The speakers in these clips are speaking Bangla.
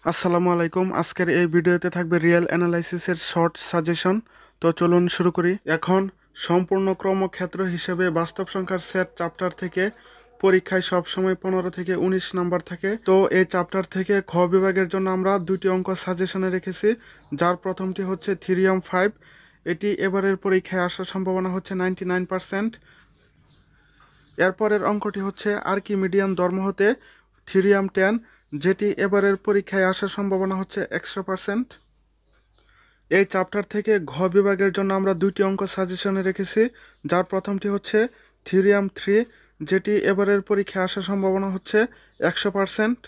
আসসালামু আলাইকুম। আজকের এই ভিডিওতে থাকবে রিয়েল অ্যানালাইসিসের শর্ট সাজেশন। তো চলুন শুরু করি। এখন সম্পূর্ণ ক্রমক্ষেত্র হিসেবে বাস্তব সংখ্যার সেট চ্যাপ্টার থেকে পরীক্ষায় সবসময় 15 থেকে 19 নাম্বার থাকে। তো এই চ্যাপ্টার থেকে খ বিভাগের জন্য আমরা দুটি অঙ্ক সাজেশনে রেখেছি, যার প্রথমটি হচ্ছে থিওরিয়াম 5। এটি এবারের পরীক্ষায় আসার সম্ভাবনা হচ্ছে 99%। এরপরের অঙ্কটি হচ্ছে আর্কিমিডিয়ান ধর্ম হতে থিওরিয়াম 10, যেটি এবারের পরীক্ষায় আসার সম্ভাবনা হচ্ছে 100%। এই চ্যাপ্টার থেকে ঘ বিভাগের জন্য আমরা দুইটি অঙ্ক সাজেশনে রেখেছি, যার প্রথমটি হচ্ছে থিওরিয়াম 3, যেটি এবারের পরীক্ষায় আসার সম্ভাবনা হচ্ছে 100%।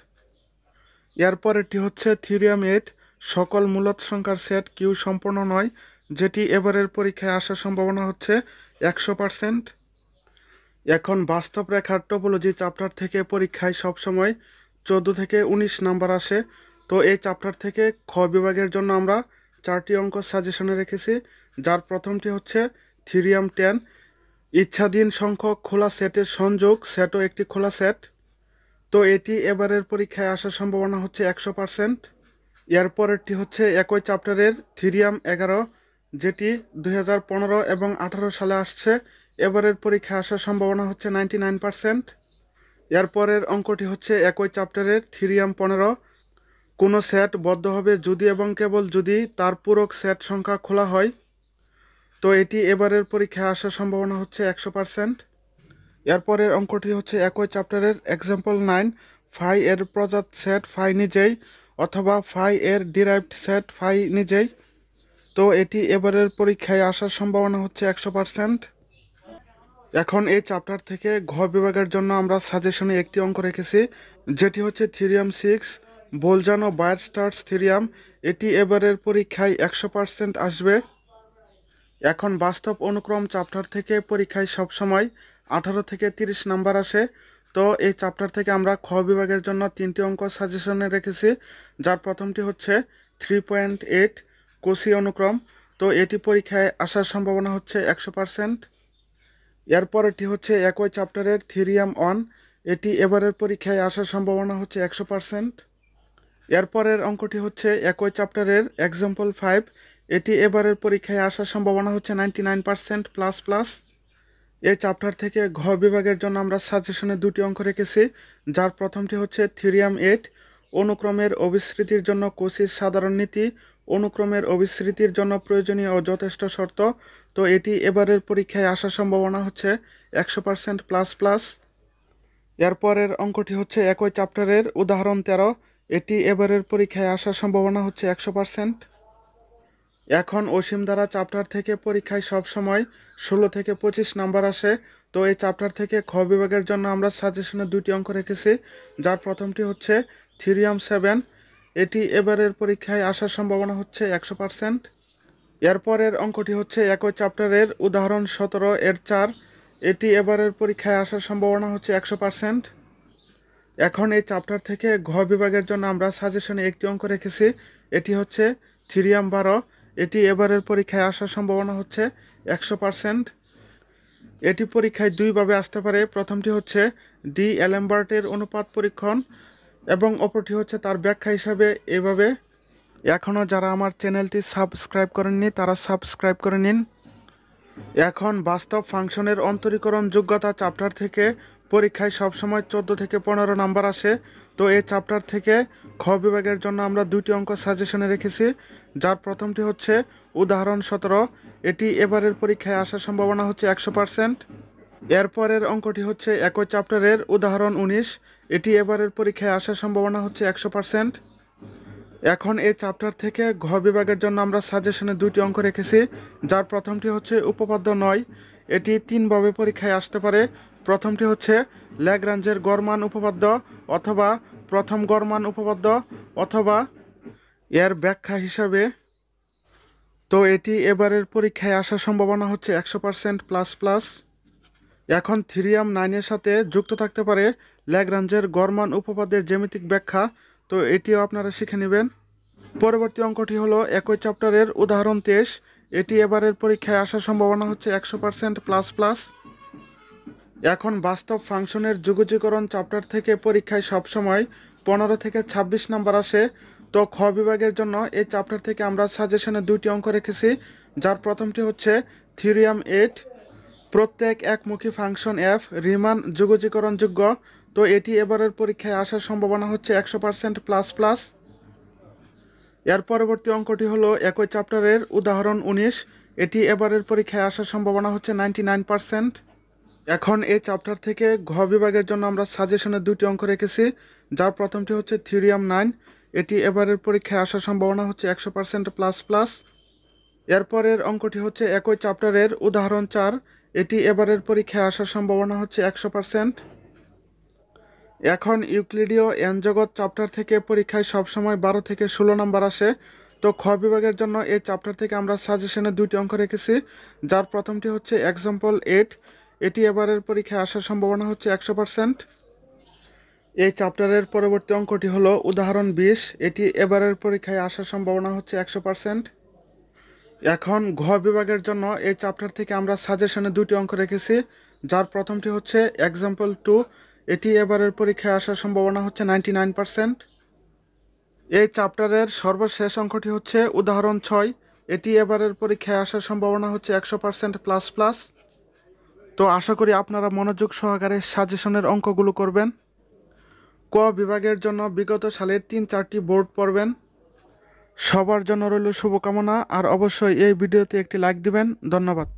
এরপরেরটি হচ্ছে থিওরিয়াম 8, সকল মূলদ সংখ্যার সেট কিউ সম্পূর্ণ নয়, যেটি এবারের পরীক্ষায় আসার সম্ভাবনা হচ্ছে 100%। এখন বাস্তব রেখার টোপোলজি চ্যাপ্টার থেকে পরীক্ষায় সবসময় 14 থেকে 19 নাম্বার আসে। তো এই চ্যাপ্টার থেকে খ বিভাগের জন্য আমরা চারটি অঙ্ক সাজেশনে রেখেছি, যার প্রথমটি হচ্ছে থিওরিয়াম 10, ইচ্ছাধীন সংখ্যক খোলা সেটের সংযোগ সেটও একটি খোলা সেট। তো এটি এবারের পরীক্ষায় আসার সম্ভাবনা হচ্ছে 100%। এরপরেরটি হচ্ছে একই চ্যাপ্টারের থিওরিয়াম 11, যেটি 2015 এবং 18 সালে আসছে, এবারের পরীক্ষায় আসার সম্ভাবনা হচ্ছে 99%। এরপরের অঙ্কটি হচ্ছে একই চ্যাপ্টারের থিওরিয়াম 15, কোনো সেট বদ্ধ হবে যদি এবং কেবল যদি তার পূরক সেট সংখ্যা খোলা হয়। তো এটি এবারের পরীক্ষায় আসার সম্ভাবনা হচ্ছে 100%। এরপরের অঙ্কটি হচ্ছে একই চ্যাপ্টারের এক্সাম্পল 9, ফাই এর প্রজাত সেট ফাই নিজেই অথবা ফাই এর ডিরাইভড সেট ফাই নিজেই। তো এটি এবারের পরীক্ষায় আসার সম্ভাবনা হচ্ছে 100%। এখন এই চ্যাপ্টার থেকে ঘ বিভাগের জন্য আমরা সাজেশনে একটি অঙ্ক রেখেছি, যেটি হচ্ছে থিওরিয়াম 6, বোলজানো বায়ার-স্টার্স থিওরিয়াম। এটি এবারের পরীক্ষায় 100% আসবে। এখন বাস্তব অনুক্রম চ্যাপ্টার থেকে পরীক্ষায় সবসময় 18 থেকে 30 নাম্বার আসে। তো এই চ্যাপ্টার থেকে আমরা খ বিভাগের জন্য তিনটি অঙ্ক সাজেশনে রেখেছি, যার প্রথমটি হচ্ছে 3.8 কোসি অনুক্রম। তো এটি পরীক্ষায় আসার সম্ভাবনা হচ্ছে 100%। এরপরেরটি হচ্ছে একই চ্যাপ্টারের থিওরিয়াম 1, এটি এবারের পরীক্ষায় আসার সম্ভাবনা হচ্ছে 100%। এরপরের অঙ্কটি হচ্ছে একই চ্যাপ্টারের এক্সাম্পল 5, এটি এবারের পরীক্ষায় আসার সম্ভাবনা হচ্ছে 99% প্লাস প্লাস। এই চ্যাপ্টার থেকে ঘ বিভাগের জন্য আমরা সাজেশনে দুটি অঙ্ক রেখেছি, যার প্রথমটি হচ্ছে থিওরিয়াম 8, অনুক্রমের অবিস্মৃতির জন্য কোসির সাধারণ নীতি, অনুক্রমের অবিস্মৃতির জন্য প্রয়োজনীয় ও যথেষ্ট শর্ত। তো এটি এবারের পরীক্ষায় আসার সম্ভাবনা হচ্ছে 100% প্লাস প্লাস। এরপরের অঙ্কটি হচ্ছে একই চ্যাপ্টারের উদাহরণ 13, এটি এবারের পরীক্ষায় আসার সম্ভাবনা হচ্ছে 100%। এখন অসীম দ্বারা চ্যাপ্টার থেকে পরীক্ষায় সবসময় 16 থেকে 25 নাম্বার আসে। তো এই চ্যাপ্টার থেকে খ বিভাগের জন্য আমরা সাজেশনে দুটি অঙ্ক রেখেছি, যার প্রথমটি হচ্ছে থিওরিয়াম 7, এটি এবারের পরীক্ষায় আসার সম্ভাবনা হচ্ছে 100%। এরপরের অঙ্কটি হচ্ছে একই চ্যাপ্টারের উদাহরণ 17 এর 4, এটি এবারের পরীক্ষায় আসার সম্ভাবনা হচ্ছে 100%। এখন এই চ্যাপ্টার থেকে ঘ বিভাগের জন্য আমরা সাজেশনে একটি অঙ্ক রেখেছি, এটি হচ্ছে থিওরিয়াম 12, এটি এবারের পরীক্ষায় আসার সম্ভাবনা হচ্ছে 100%। এটি পরীক্ষায় দুইভাবে আসতে পারে, প্রথমটি হচ্ছে ডি অ্যালেমবার্টের অনুপাত পরীক্ষণ এবং অপরটি হচ্ছে তার ব্যাখ্যা হিসাবে এভাবে। এখনও যারা আমার চ্যানেলটি সাবস্ক্রাইব করেননি তারা সাবস্ক্রাইব করে নিন। এখন বাস্তব ফাংশনের অন্তরীকরণ যোগ্যতা চ্যাপ্টার থেকে পরীক্ষায় সবসময় 14 থেকে 15 নাম্বার আসে। তো এই চ্যাপ্টার থেকে খ বিভাগের জন্য আমরা দুটি অঙ্ক সাজেশনে রেখেছি, যার প্রথমটি হচ্ছে উদাহরণ 17, এটি এবারের পরীক্ষায় আসার সম্ভাবনা হচ্ছে 100%। এরপরের অঙ্কটি হচ্ছে একই চ্যাপ্টারের উদাহরণ 19, এটি এবারের পরীক্ষায় আসার সম্ভাবনা হচ্ছে 100%। এখন এই চ্যাপ্টার থেকে ঘ বিভাগের জন্য আমরা সাজেশনে দুটি অঙ্ক রেখেছি, যার প্রথমটি হচ্ছে উপপাদ্য 9, এটি তিনভাবে পরীক্ষায় আসতে পারে। প্রথমটি হচ্ছে ল্যাগ্রাঞ্জের গড় মান উপপাদ্য অথবা প্রথম গড় মান উপপাদ্য অথবা এর ব্যাখ্যা হিসাবে। তো এটি এবারের পরীক্ষায় আসার সম্ভাবনা হচ্ছে 100% প্লাস প্লাস। এখন থিওরিয়াম 9 এর সাথে যুক্ত থাকতে পারে ল্যাগ্রাঞ্জের গড় মান উপপাদ্যের জ্যামিতিক ব্যাখ্যা। তো এটিও আপনারা শিখে নেবেন। পরবর্তী অঙ্কটি হলো একই চ্যাপ্টারের উদাহরণ 23, এটি এবারের পরীক্ষায় আসার সম্ভাবনা হচ্ছে 100% প্লাস প্লাস। এখন বাস্তব ফাংশনের যুগজীকরণ চ্যাপ্টার থেকে পরীক্ষায় সবসময় 15 থেকে 26 নাম্বার আসে। তো খ বিভাগের জন্য এই চ্যাপ্টার থেকে আমরা সাজেশনে দুইটি অঙ্ক রেখেছি, যার প্রথমটি হচ্ছে থিওরিয়াম 8, প্রত্যেক একমুখী ফাংশন এফ রিমান যুগজীকরণযোগ্য। তো এটি এবারের পরীক্ষায় আসার সম্ভাবনা হচ্ছে 100% প্লাস প্লাস। এর পরবর্তী অঙ্কটি হলো একই চ্যাপ্টারের উদাহরণ 19, এটি এবারের পরীক্ষায় আসার সম্ভাবনা হচ্ছে 99%। এখন এই চ্যাপ্টার থেকে ঘ বিভাগের জন্য আমরা সাজেশনে দুটি অঙ্ক রেখেছি, যার প্রথমটি হচ্ছে থিওরিয়াম 9, এটি এবারের পরীক্ষায় আসার সম্ভাবনা হচ্ছে 100% প্লাস প্লাস। এরপরের অঙ্কটি হচ্ছে একই চ্যাপ্টারের উদাহরণ 4, এটি এবারের পরীক্ষায় আসার সম্ভাবনা হচ্ছে 100%। এখন ইউক্লিডীয় এন জগৎ চ্যাপ্টার থেকে পরীক্ষায় সবসময় 12 থেকে 16 নম্বর আসে। তো খ বিভাগের জন্য এই চ্যাপ্টার থেকে আমরা সাজেশনে দুইটি অঙ্ক রেখেছি, যার প্রথমটি হচ্ছে এক্সাম্পল 8, এটি এবারের পরীক্ষায় আসার সম্ভাবনা হচ্ছে 100%। এই চ্যাপ্টারের পরবর্তী অঙ্কটি হলো উদাহরণ 20, এটি এবারের পরীক্ষায় আসার সম্ভাবনা হচ্ছে 100%। এখন ঘ বিভাগের জন্য এই চ্যাপ্টার থেকে আমরা সাজেশনে দুটি অঙ্ক রেখেছি, যার প্রথমটি হচ্ছে এক্সাম্পল 2, এটি এবারের পরীক্ষায় আসার সম্ভাবনা হচ্ছে 99%। এই চ্যাপ্টারের সর্বশেষ অঙ্কটি হচ্ছে উদাহরণ 6, এটি এবারের পরীক্ষায় আসার সম্ভাবনা হচ্ছে 100% প্লাস প্লাস। তো আশা করি আপনারা মনোযোগ সহকারে সাজেশনের অঙ্কগুলো করবেন। ক বিভাগের জন্য বিগত সালের 3-4টি বোর্ড পড়বেন। সবার জন্য রইল শুভকামনা, আর অবশ্যই এই ভিডিওতে একটি লাইক দিবেন। ধন্যবাদ।